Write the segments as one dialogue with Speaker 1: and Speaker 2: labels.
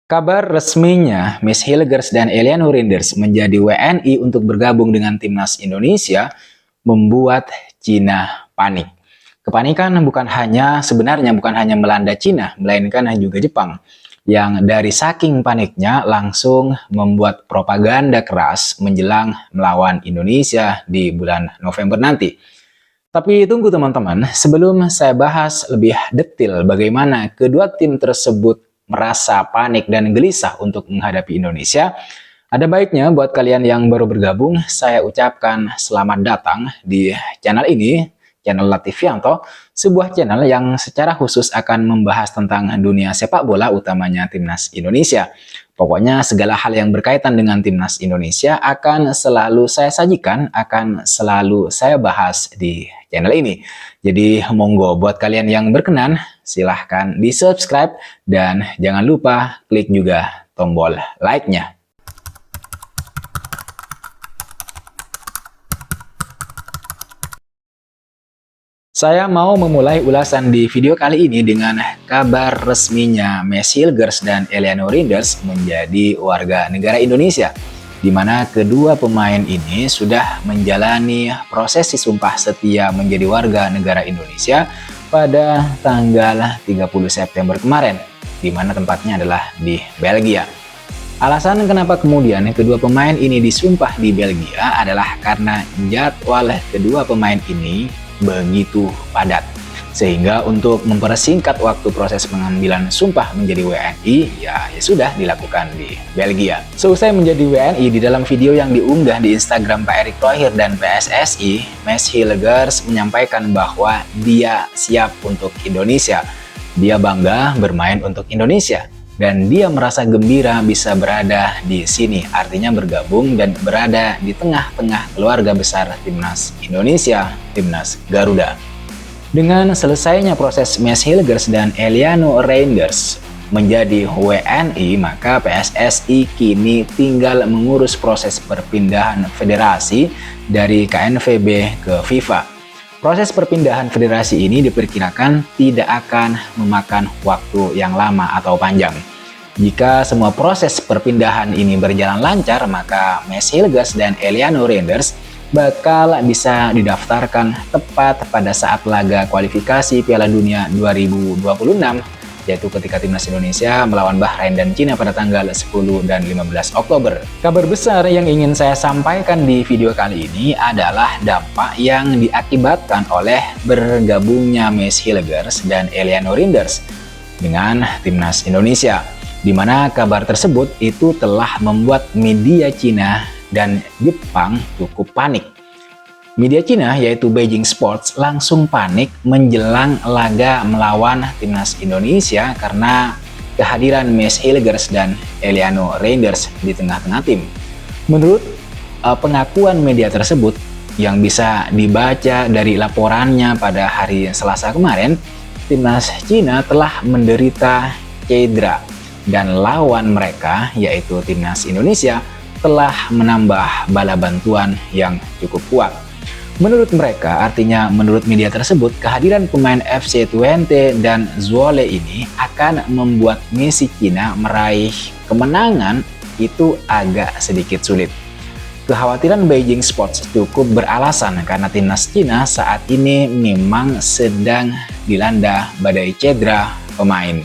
Speaker 1: Kabar resminya Miss Hilgers dan Eliano Rinders menjadi WNI untuk bergabung dengan timnas Indonesia membuat Cina panik. Kepanikan sebenarnya bukan hanya melanda Cina, melainkan juga Jepang, yang dari saking paniknya langsung membuat propaganda keras menjelang melawan Indonesia di bulan November nanti. Tapi tunggu teman-teman, sebelum saya bahas lebih detail bagaimana kedua tim tersebut merasa panik dan gelisah untuk menghadapi Indonesia, ada baiknya buat kalian yang baru bergabung, saya ucapkan selamat datang di channel ini, channel Latifianto, sebuah channel yang secara khusus akan membahas tentang dunia sepak bola, utamanya timnas Indonesia. Pokoknya segala hal yang berkaitan dengan timnas Indonesia akan selalu saya sajikan, akan selalu saya bahas di channel ini. Jadi monggo buat kalian yang berkenan, silahkan di subscribe dan jangan lupa klik juga tombol like-nya. Saya mau memulai ulasan di video kali ini dengan kabar resminya Miss Hilgers dan Eliano Rinders menjadi warga negara Indonesia, di mana kedua pemain ini sudah menjalani prosesi sumpah setia menjadi warga negara Indonesia pada tanggal 30 September kemarin, di mana tempatnya adalah di Belgia. Alasan kenapa kemudian kedua pemain ini disumpah di Belgia adalah karena jadwal kedua pemain ini begitu padat, sehingga untuk mempersingkat waktu proses pengambilan sumpah menjadi WNI ya sudah dilakukan di Belgia. Seusai menjadi WNI, di dalam video yang diunggah di Instagram Pak Erick Thohir dan PSSI, Miss Hilgers menyampaikan bahwa dia siap untuk Indonesia, dia bangga bermain untuk Indonesia, dan dia merasa gembira bisa berada di sini, artinya bergabung dan berada di tengah-tengah keluarga besar timnas Indonesia, timnas Garuda. Dengan selesainya proses Miss Hilgers dan Eliano Rinders menjadi WNI, maka PSSI kini tinggal mengurus proses perpindahan federasi dari KNVB ke FIFA. Proses perpindahan federasi ini diperkirakan tidak akan memakan waktu yang lama atau panjang. Jika semua proses perpindahan ini berjalan lancar, maka Miss Hilgers dan Eliano Rinders bakal bisa didaftarkan tepat pada saat laga kualifikasi Piala Dunia 2026, yaitu ketika timnas Indonesia melawan Bahrain dan Cina pada tanggal 10 dan 15 Oktober. Kabar besar yang ingin saya sampaikan di video kali ini adalah dampak yang diakibatkan oleh bergabungnya Miss Hilgers dan Eliano Rinders dengan timnas Indonesia, di mana kabar tersebut itu telah membuat media Cina dan Jepang cukup panik. Media Cina yaitu Beijing Sports langsung panik menjelang laga melawan timnas Indonesia karena kehadiran Miss Hilgers dan Eliano Rinders di tengah-tengah tim. Menurut pengakuan media tersebut yang bisa dibaca dari laporannya pada hari Selasa kemarin, timnas Cina telah menderita cedera dan lawan mereka yaitu timnas Indonesia telah menambah bala bantuan yang cukup kuat. Menurut mereka, artinya menurut media tersebut, kehadiran pemain FC Twente dan Zwolle ini akan membuat misi Cina meraih kemenangan itu agak sedikit sulit. Kekhawatiran Beijing Sports cukup beralasan karena timnas Cina saat ini memang sedang dilanda badai cedera pemain.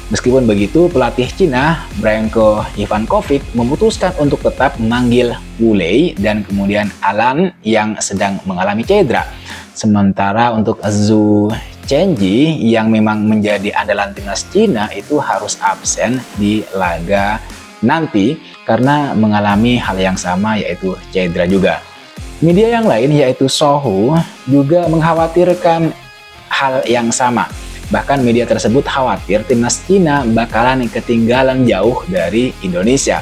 Speaker 1: Meskipun begitu, pelatih Cina, Branko Ivankovic, memutuskan untuk tetap memanggil Wu Lei dan kemudian Alan yang sedang mengalami cedera. Sementara untuk Zhu Chenji yang memang menjadi andalan timnas Cina itu harus absen di laga nanti karena mengalami hal yang sama, yaitu cedera juga. Media yang lain yaitu Sohu juga mengkhawatirkan hal yang sama. Bahkan media tersebut khawatir timnas Cina bakalan ketinggalan jauh dari Indonesia.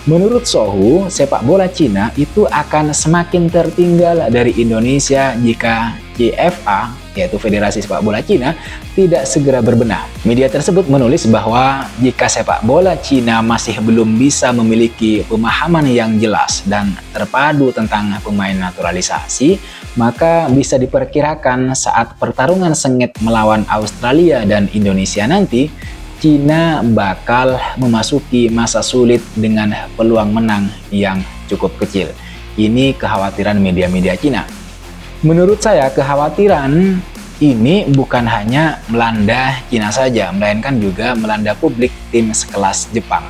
Speaker 1: Menurut Sohu, sepak bola Cina itu akan semakin tertinggal dari Indonesia jika CFA, yaitu Federasi Sepak Bola Cina, tidak segera berbenah. Media tersebut menulis bahwa jika sepak bola Cina masih belum bisa memiliki pemahaman yang jelas dan terpadu tentang pemain naturalisasi, maka bisa diperkirakan saat pertarungan sengit melawan Australia dan Indonesia nanti, Cina bakal memasuki masa sulit dengan peluang menang yang cukup kecil. Ini kekhawatiran media-media Cina. Menurut saya, kekhawatiran ini bukan hanya melanda Cina saja, melainkan juga melanda publik tim sekelas Jepang.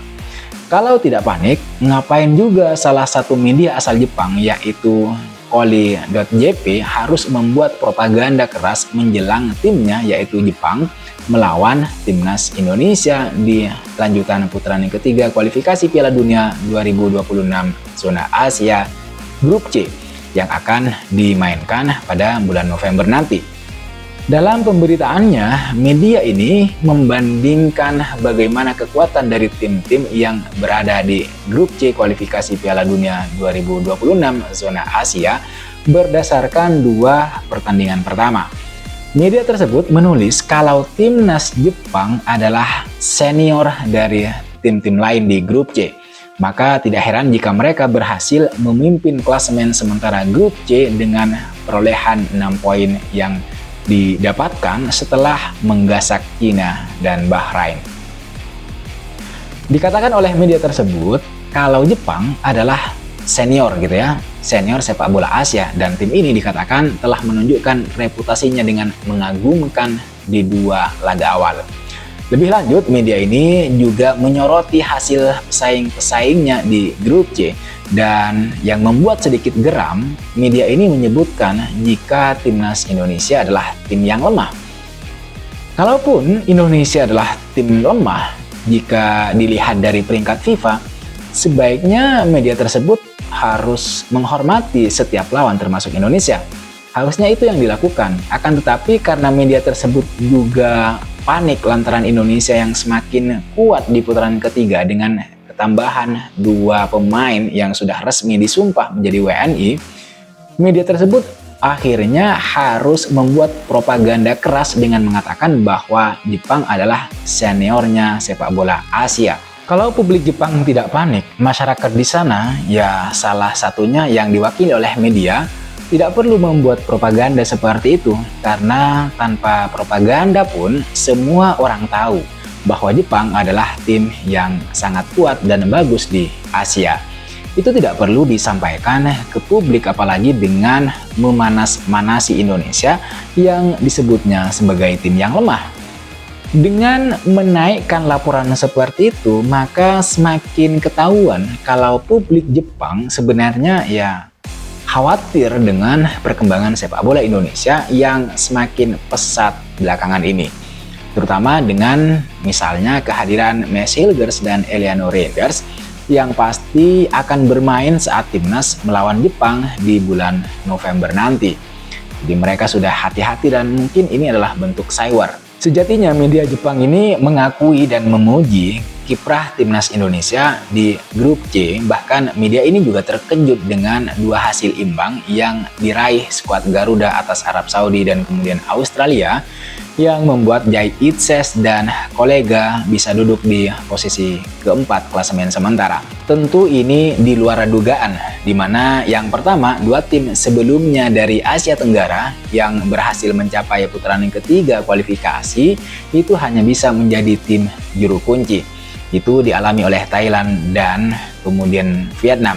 Speaker 1: Kalau tidak panik, ngapain juga salah satu media asal Jepang, yaitu Koli.jp, harus membuat propaganda keras menjelang timnya, yaitu Jepang, melawan timnas Indonesia di lanjutan putaran yang ketiga kualifikasi Piala Dunia 2026 zona Asia Grup C yang akan dimainkan pada bulan November nanti. Dalam pemberitaannya, media ini membandingkan bagaimana kekuatan dari tim-tim yang berada di Grup C kualifikasi Piala Dunia 2026 zona Asia berdasarkan 2 pertandingan pertama. Media tersebut menulis kalau timnas Jepang adalah senior dari tim-tim lain di Grup C. Maka tidak heran jika mereka berhasil memimpin klasemen sementara Grup C dengan perolehan 6 poin yang didapatkan setelah menggasak Cina dan Bahrain. Dikatakan oleh media tersebut kalau Jepang adalah senior gitu ya, senior sepak bola Asia, dan tim ini dikatakan telah menunjukkan reputasinya dengan mengagumkan di 2 laga awal. Lebih lanjut, media ini juga menyoroti hasil pesaing-pesaingnya di Grup C, dan yang membuat sedikit geram, media ini menyebutkan jika timnas Indonesia adalah tim yang lemah. Kalaupun Indonesia adalah tim lemah, jika dilihat dari peringkat FIFA, sebaiknya media tersebut harus menghormati setiap lawan termasuk Indonesia. Harusnya itu yang dilakukan. Akan tetapi karena media tersebut juga panik lantaran Indonesia yang semakin kuat di putaran ketiga dengan ketambahan 2 pemain yang sudah resmi disumpah menjadi WNI, media tersebut akhirnya harus membuat propaganda keras dengan mengatakan bahwa Jepang adalah seniornya sepak bola Asia. Kalau publik Jepang tidak panik, masyarakat di sana, ya salah satunya yang diwakili oleh media, tidak perlu membuat propaganda seperti itu, karena tanpa propaganda pun semua orang tahu bahwa Jepang adalah tim yang sangat kuat dan bagus di Asia. Itu tidak perlu disampaikan ke publik, apalagi dengan memanas-manasi Indonesia yang disebutnya sebagai tim yang lemah. Dengan menaikkan laporan seperti itu, maka semakin ketahuan kalau publik Jepang sebenarnya ya khawatir dengan perkembangan sepak bola Indonesia yang semakin pesat belakangan ini. Terutama dengan misalnya kehadiran Messi Hilgers dan Eliano Reinders yang pasti akan bermain saat timnas melawan Jepang di bulan November nanti. Jadi mereka sudah hati-hati dan mungkin ini adalah bentuk saywar. Sejatinya media Jepang ini mengakui dan memuji kiprah timnas Indonesia di Grup C. Bahkan media ini juga terkejut dengan 2 hasil imbang yang diraih skuad Garuda atas Arab Saudi dan kemudian Australia, yang membuat Jai Itses dan kolega bisa duduk di posisi keempat klasemen sementara. Tentu ini di luar dugaan, di mana yang pertama 2 tim sebelumnya dari Asia Tenggara yang berhasil mencapai putaran yang ketiga kualifikasi itu hanya bisa menjadi tim juru kunci. Itu dialami oleh Thailand dan kemudian Vietnam.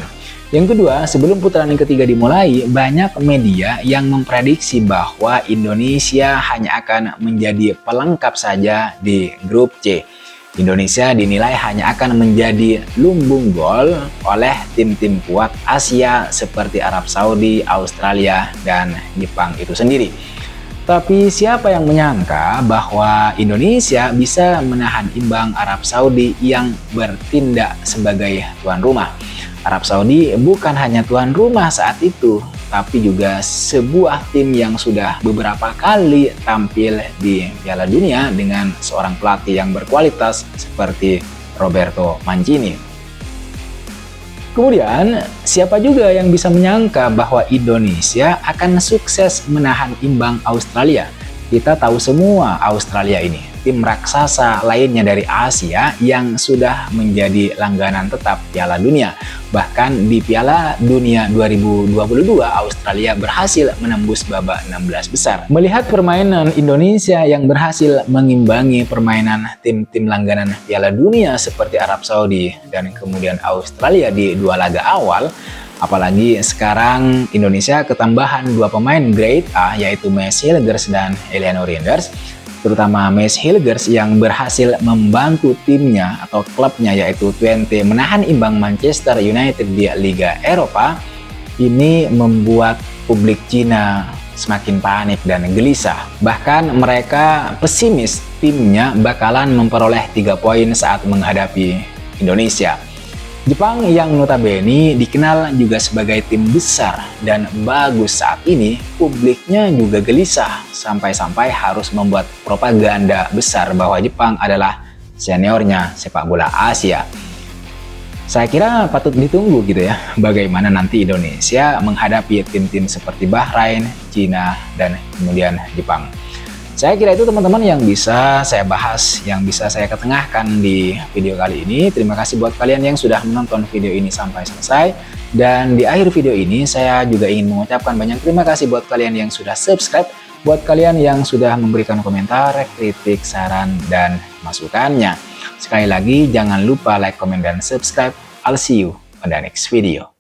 Speaker 1: Yang kedua, sebelum putaran yang ketiga dimulai, banyak media yang memprediksi bahwa Indonesia hanya akan menjadi pelengkap saja di Grup C. Indonesia dinilai hanya akan menjadi lumbung gol oleh tim-tim kuat Asia seperti Arab Saudi, Australia, dan Jepang itu sendiri. Tapi siapa yang menyangka bahwa Indonesia bisa menahan imbang Arab Saudi yang bertindak sebagai tuan rumah. Arab Saudi bukan hanya tuan rumah saat itu, tapi juga sebuah tim yang sudah beberapa kali tampil di Piala Dunia dengan seorang pelatih yang berkualitas seperti Roberto Mancini. Kemudian, siapa juga yang bisa menyangka bahwa Indonesia akan sukses menahan imbang Australia? Kita tahu semua Australia ini. tim raksasa lainnya dari Asia yang sudah menjadi langganan tetap Piala Dunia. Bahkan di Piala Dunia 2022, Australia berhasil menembus babak 16 besar. Melihat permainan Indonesia yang berhasil mengimbangi permainan tim-tim langganan Piala Dunia seperti Arab Saudi dan kemudian Australia di dua laga awal, apalagi sekarang Indonesia ketambahan dua pemain grade A yaitu Maes Hilgers dan Eleanor Rinders, terutama Maes Hilgers yang berhasil membantu timnya atau klubnya yaitu Twente menahan imbang Manchester United di Liga Eropa. Ini membuat publik Cina semakin panik dan gelisah. Bahkan mereka pesimis timnya bakalan memperoleh 3 poin saat menghadapi Indonesia. Jepang yang notabene dikenal juga sebagai tim besar dan bagus saat ini, publiknya juga gelisah sampai-sampai harus membuat propaganda besar bahwa Jepang adalah seniornya sepak bola Asia. Saya kira patut ditunggu gitu ya, bagaimana nanti Indonesia menghadapi tim-tim seperti Bahrain, Cina, dan kemudian Jepang. Saya kira itu teman-teman yang bisa saya bahas, yang bisa saya ketengahkan di video kali ini. Terima kasih buat kalian yang sudah menonton video ini sampai selesai. Dan di akhir video ini saya juga ingin mengucapkan banyak terima kasih buat kalian yang sudah subscribe, buat kalian yang sudah memberikan komentar, kritik, saran, dan masukannya. Sekali lagi jangan lupa like, comment, dan subscribe. I'll see you on the next video.